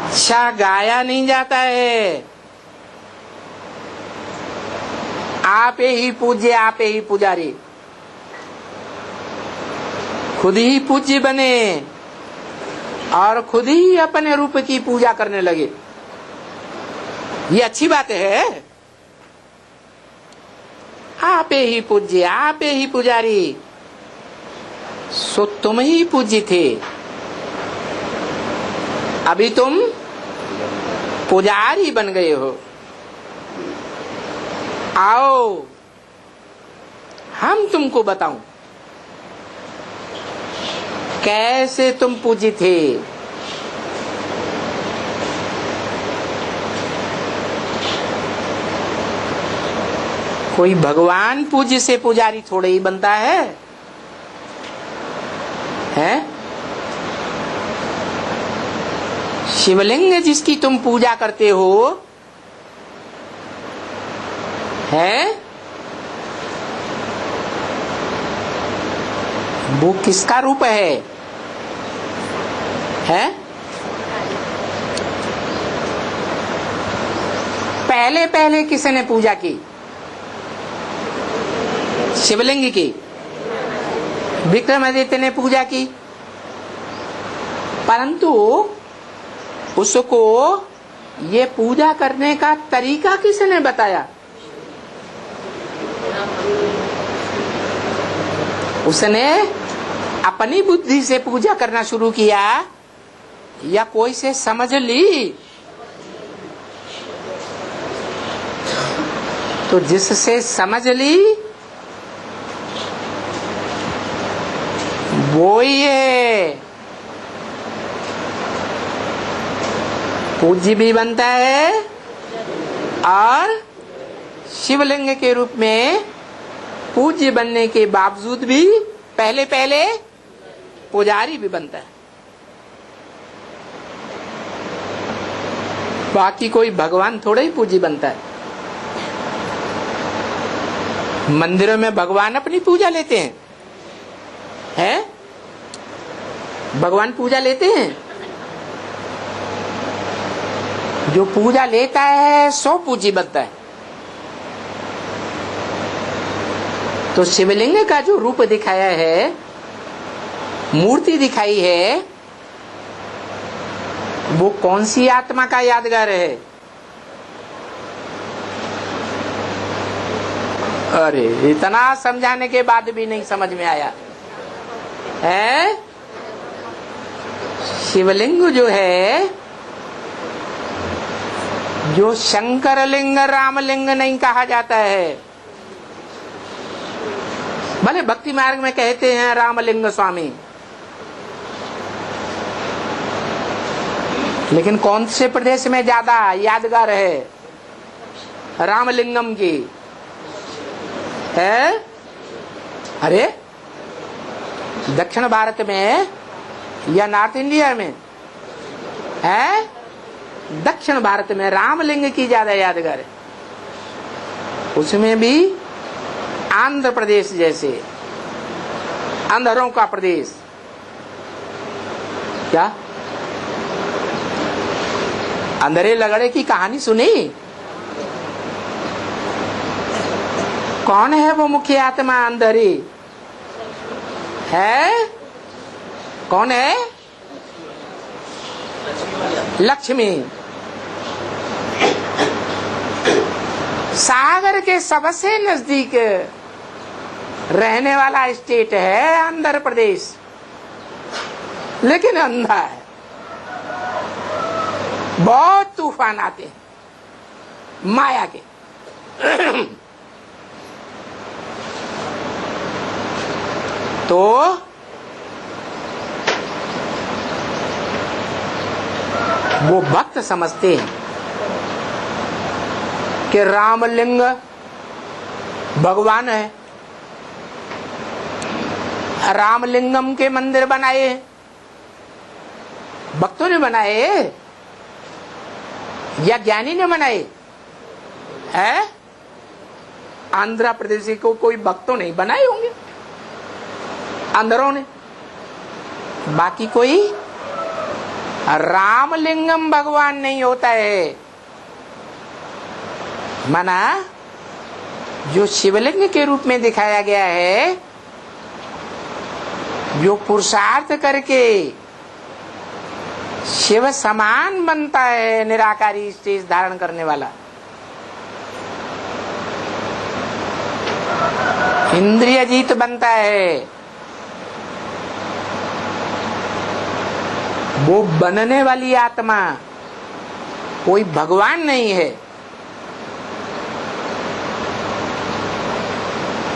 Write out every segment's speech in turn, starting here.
अच्छा, गाया नहीं जाता है। आप ही पूज्य, आप ही पुजारी, खुद ही पूज्य बने और खुद ही अपने रूप की पूजा करने लगे। ये अच्छी बात है। आप ही पूज्य, आप ही पुजारी, सो तुम ही पूज्य थे, अभी तुम पुजारी बन गए हो। आओ हम तुमको बताऊं कैसे तुम पूज्य थे। कोई भगवान पूज्य से पुजारी थोड़े ही बनता है, हैं? शिवलिंग जिसकी तुम पूजा करते हो है, वो किसका रूप है? पहले पहले किसने पूजा की? शिवलिंग की विक्रमादित्य ने पूजा की, परंतु उसको ये पूजा करने का तरीका किसने बताया? उसने अपनी बुद्धि से पूजा करना शुरू किया या कोई से समझ ली? तो जिससे समझ ली वो ही है पूज्य भी बनता है और शिवलिंग के रूप में पूज्य बनने के बावजूद भी पहले पहले पुजारी भी बनता है। बाकी कोई भगवान थोड़ा ही पूज्य बनता है। मंदिरों में भगवान अपनी पूजा लेते हैं, भगवान पूजा लेते हैं। जो पूजा लेता है सो पूज्य बनता है। तो शिवलिंग का जो रूप दिखाया है, मूर्ति दिखाई है, वो कौन सी आत्मा का यादगार है? अरे इतना समझाने के बाद भी नहीं समझ में आया है। शिवलिंग जो है, जो शंकर लिंग रामलिंग नहीं कहा जाता है। भले भक्ति मार्ग में कहते हैं रामलिंग स्वामी, लेकिन कौन से प्रदेश में ज्यादा यादगार है रामलिंगम की है? अरे दक्षिण भारत में या नॉर्थ इंडिया में है? दक्षिण भारत में रामलिंग की ज्यादा यादगार है। उसमें भी आंध्र प्रदेश जैसे अंधरों का प्रदेश, क्या अंधेरे लगड़े की कहानी सुनी? कौन है वो मुख्य आत्मा अंधेरी है? कौन है? लक्ष्मी। सागर के सबसे नजदीक रहने वाला स्टेट है आंध्र प्रदेश, लेकिन अंधा है। बहुत तूफान आते हैं माया के। तो वो भक्त समझते हैं कि रामलिंग भगवान है, रामलिंगम के मंदिर बनाए हैं, भक्तों ने बनाए या ज्ञानी ने बनाए है? आंध्र प्रदेश को कोई भक्तों नहीं बनाए होंगे, अंदरों ने। बाकी कोई रामलिंगम भगवान नहीं होता है। माना जो शिवलिंग के रूप में दिखाया गया है, जो पुरुषार्थ करके शिव समान बनता है, निराकारी स्टेज धारण करने वाला, इंद्रिय जीत बनता है, वो बनने वाली आत्मा कोई भगवान नहीं है।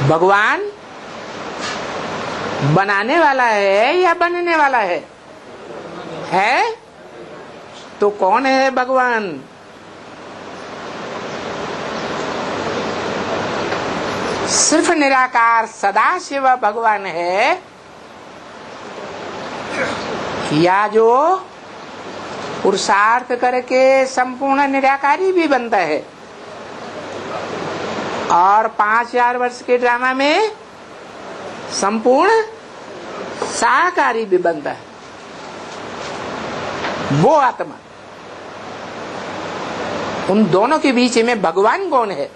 भगवान बनाने वाला है या बनने वाला है? तो कौन है भगवान? सिर्फ निराकार सदाशिव भगवान है, या जो पुरुषार्थ करके संपूर्ण निराकारी भी बनता है और 5000 वर्ष के ड्रामा में संपूर्ण साकारी भी बनता है, वो आत्मा। उन दोनों के बीच में भगवान कौन है?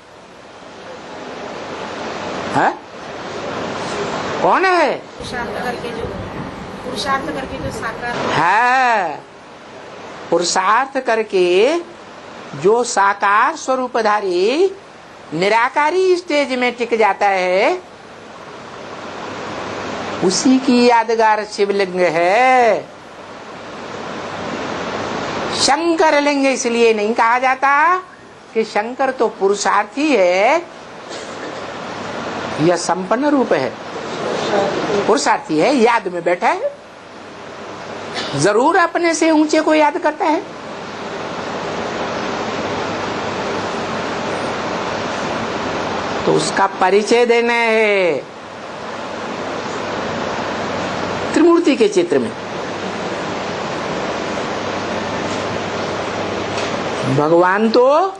कौन है? पुरुषार्थ करके जो साकार है, पुरुषार्थ करके जो साकार स्वरूपधारी निराकारी स्टेज में टिक जाता है, उसी की यादगार शिवलिंग है। शंकर लिंग इसलिए नहीं कहा जाता कि शंकर तो पुरुषार्थी है, यह संपन्न रूप है, पुरुषार्थी है, याद में बैठा है, जरूर अपने से ऊंचे को याद करता है। तो उसका परिचय देना है त्रिमूर्ति के चित्र में। भगवान तो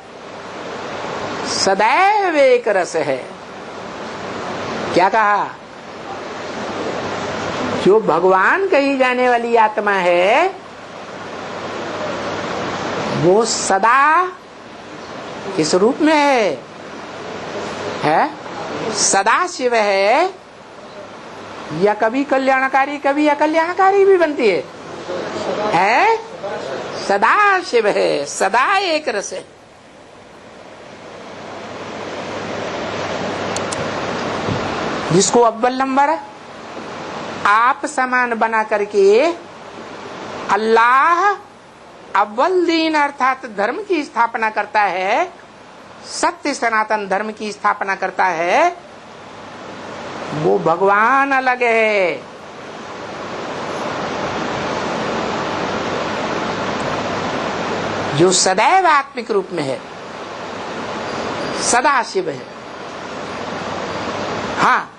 सदैव एक रस है। क्या कहा? जो भगवान कही जाने वाली आत्मा है, वो सदा किस रूप में है? सदा शिव है, या कभी कल्याणकारी कभी अकल्याणकारी भी बनती है? सदा शिव है, सदा एक रस है। जिसको अव्वल नंबर आप समान बना करके अल्लाह अव्वल दीन अर्थात धर्म की स्थापना करता है, सत्य सनातन धर्म की स्थापना करता है, वो भगवान अलग है। जो सदैव आत्मिक रूप में है, सदा शिव है। हाँ,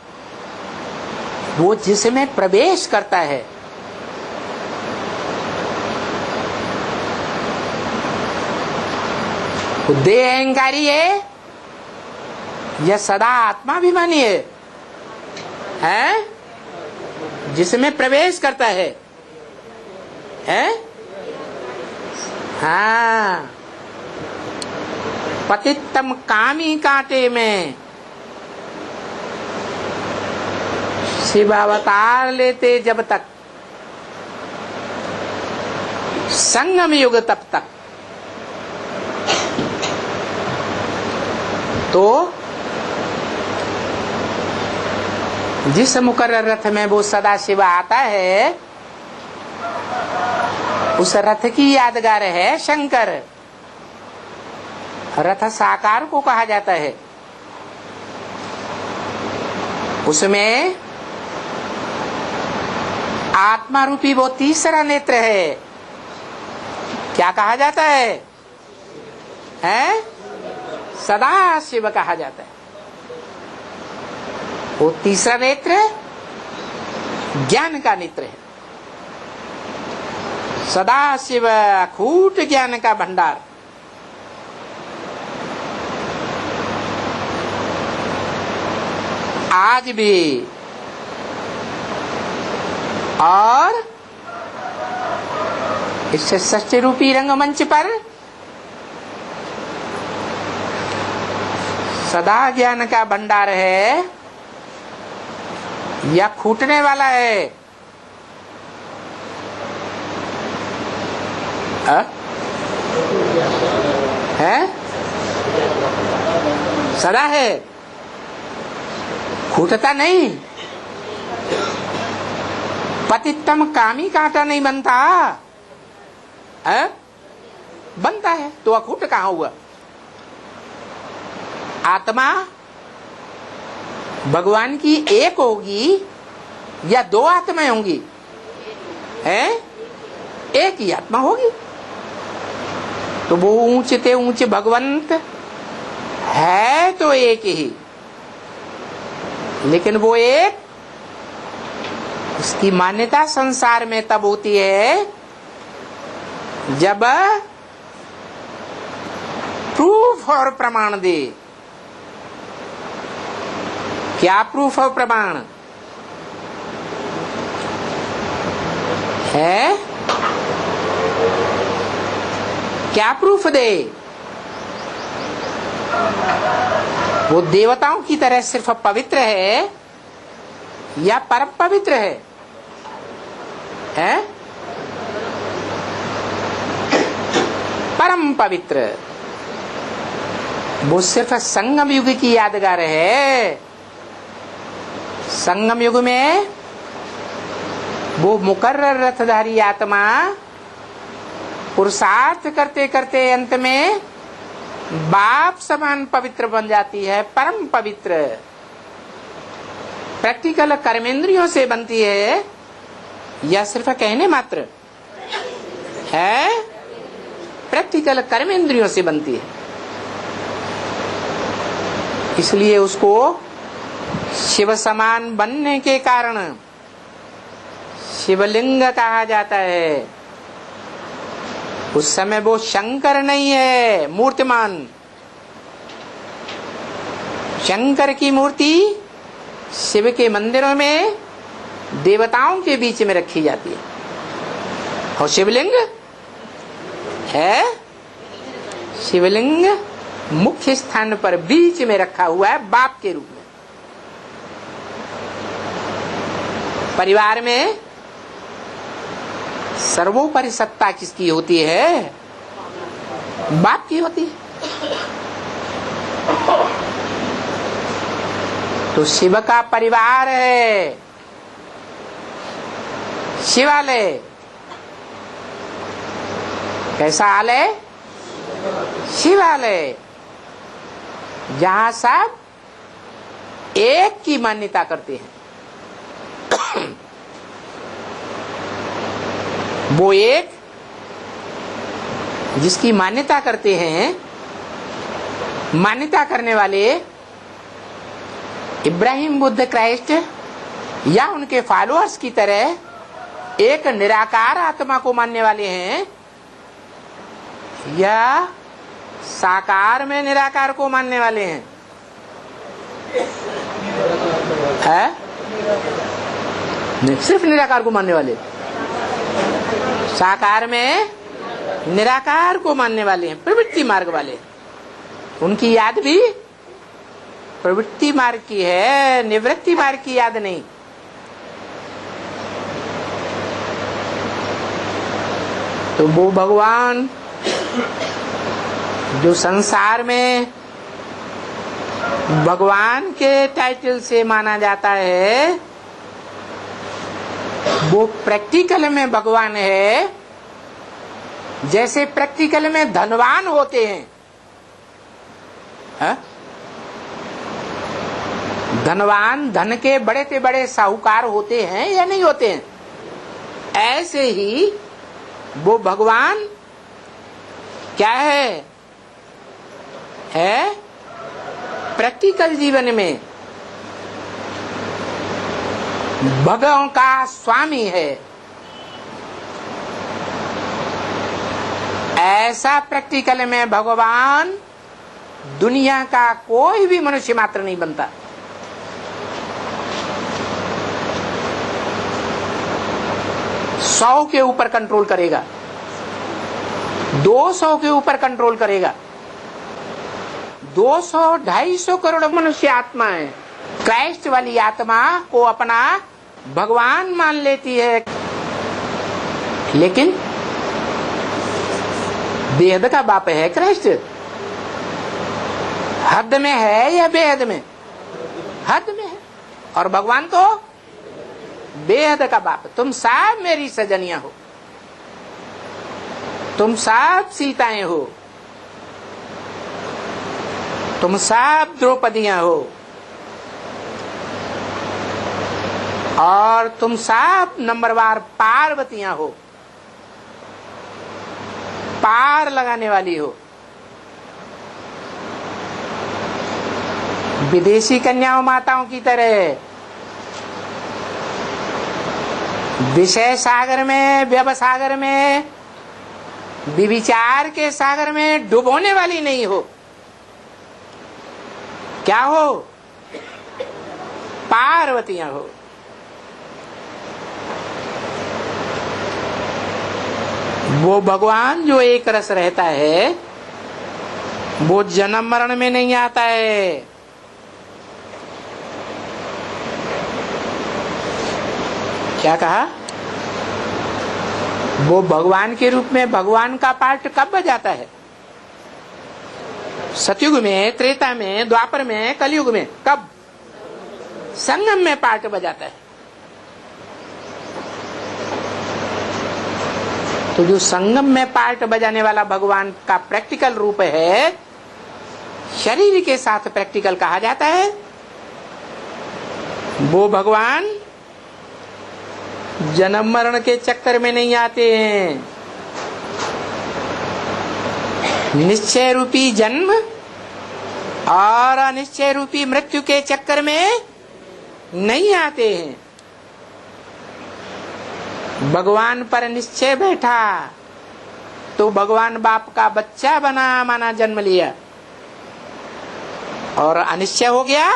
वो जिसमें प्रवेश करता है, देह अहंकारी है या सदा आत्माभिमानी है? जिसमें प्रवेश करता है? हाँ, पतितम कामी कांटे में शिव अवतार लेते जब तक, संगम युग तब तक। तो जिस मुकर्रर रथ में वो सदा शिव आता है, उस रथ की यादगार है शंकर। रथ साकार को कहा जाता है। उसमें आत्मा रूपी वो तीसरा नेत्र है। क्या कहा जाता है? सदा शिव कहा जाता है। वो तीसरा नेत्र ज्ञान का नेत्र है। सदा शिव अखूट ज्ञान का भंडार। आज भी और इस सृष्टि रूपी रंगमंच पर सदा ज्ञान का भंडार है या खूटने वाला है? है सदा है, खूटता नहीं। पतितम कामी कांटा नहीं बनता है? बनता है तो अखूट कहाँ हुआ? आत्मा भगवान की एक होगी या दो आत्माएं होंगी? है एक ही आत्मा होगी। तो वो ऊंचे ते ऊंचे भगवंत है तो एक ही, लेकिन वो एक, उसकी मान्यता संसार में तब होती है जब प्रूफ और प्रमाण दे। क्या प्रूफ और प्रमाण है? क्या प्रूफ दे? वो देवताओं की तरह सिर्फ पवित्र है या परम पवित्र है? परम पवित्र। वो सिर्फ संगम युग की यादगार है। संगम युग में वो मुकर्रर रथधारी आत्मा पुरुषार्थ करते करते अंत में बाप समान पवित्र बन जाती है, परम पवित्र। प्रैक्टिकल कर्मेंद्रियों से बनती है या सिर्फ कहने मात्र है? प्रैक्टिकल कर्मेंद्रियों से बनती है। इसलिए उसको शिव समान बनने के कारण शिवलिंग कहा जाता है। उस समय वो शंकर नहीं है, मूर्तिमान। शंकर की मूर्ति शिव के मंदिरों में देवताओं के बीच में रखी जाती है, और शिवलिंग है, शिवलिंग मुख्य स्थान पर बीच में रखा हुआ है बाप के रूप में। परिवार में सर्वोपरि सत्ता किसकी होती है? बाप की होती है। तो शिव का परिवार है शिवालय। कैसा आलय? शिवालय, जहां सब एक की मान्यता करते हैं। वो एक जिसकी मान्यता करते हैं, मान्यता करने वाले इब्राहिम, बुद्ध, क्राइस्ट या उनके फॉलोअर्स की तरह एक निराकार आत्मा को मानने वाले हैं या साकार में निराकार को मानने वाले हैं? सिर्फ निराकार को मानने वाले, साकार में निराकार को मानने वाले हैं, प्रवृत्ति मार्ग वाले। उनकी याद भी प्रवृत्ति मार्ग की है, निवृत्ति मार्ग की याद नहीं। तो वो भगवान जो संसार में भगवान के टाइटल से माना जाता है, वो प्रैक्टिकल में भगवान है। जैसे प्रैक्टिकल में धनवान होते हैं, धनवान धन के बड़े से बड़े साहूकार होते हैं या नहीं होते हैं, ऐसे ही वो भगवान क्या है प्रैक्टिकल जीवन में भगवान का स्वामी है। ऐसा प्रैक्टिकल में भगवान दुनिया का कोई भी मनुष्य मात्र नहीं बनता। सौ के ऊपर कंट्रोल करेगा, 200 के ऊपर कंट्रोल करेगा। 200-250 करोड़ मनुष्य आत्मा है। क्राइस्ट वाली आत्मा को अपना भगवान मान लेती है, लेकिन बेहद का बाप है क्राइस्ट। हद में है या बेहद में? हद में है। और भगवान तो बेहद का बाप। तुम सब मेरी सजनियां हो, तुम सब सीताएं हो, तुम सब द्रौपदियां हो, और तुम सब नंबरवार पार्वतियां हो, पार लगाने वाली हो। विदेशी कन्याओं माताओं की तरह विषय सागर में, व्यभ सागर में, विविचार के सागर में डुबोने वाली नहीं हो। क्या हो? पार्वतियां हो। वो भगवान जो एक रस रहता है, वो जन्म मरण में नहीं आता है। क्या कहा? वो भगवान के रूप में भगवान का पार्ट कब बजाता है? सतयुग में, त्रेता में, द्वापर में, कलयुग में। कब? संगम में पार्ट बजाता है। तो जो संगम में पार्ट बजाने वाला भगवान का प्रैक्टिकल रूप है, शरीर के साथ प्रैक्टिकल कहा जाता है, वो भगवान जन्म मरण के चक्कर में नहीं आते हैं। निश्चय रूपी जन्म और अनिश्चय रूपी मृत्यु के चक्कर में नहीं आते हैं। भगवान पर निश्चय बैठा तो भगवान बाप का बच्चा बना, माना जन्म लिया, और अनिश्चय हो गया,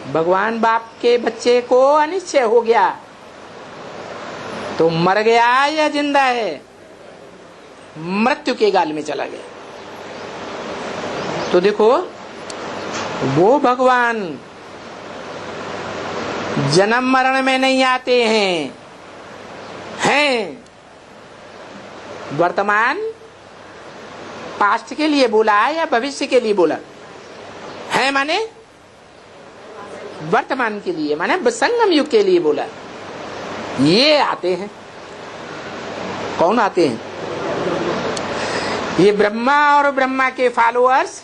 भगवान बाप के बच्चे को अनिश्चय हो गया, तो मर गया या जिंदा है? मृत्यु के गाल में चला गया। तो देखो, वो भगवान जन्म मरण में नहीं आते हैं, वर्तमान पास्ट के लिए बोला या भविष्य के लिए बोला है? माने वर्तमान के लिए, माने संगम युग के लिए बोला। ये आते हैं। कौन आते हैं? ये ब्रह्मा और ब्रह्मा के फॉलोअर्स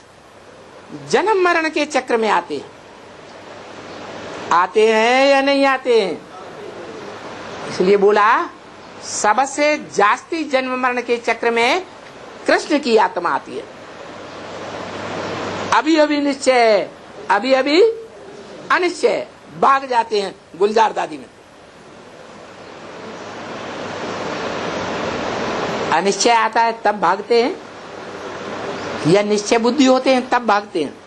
जन्म मरण के चक्र में आते हैं। आते हैं या नहीं आते हैं? इसलिए बोला सबसे जास्ती जन्म मरण के चक्र में कृष्ण की आत्मा आती है। अभी अभी निश्चय, अभी अभी अनिश्चय, भाग जाते हैं गुलजार दादी में। अनिश्चय आता है तब भागते हैं, या निश्चय बुद्धि होते हैं तब भागते हैं?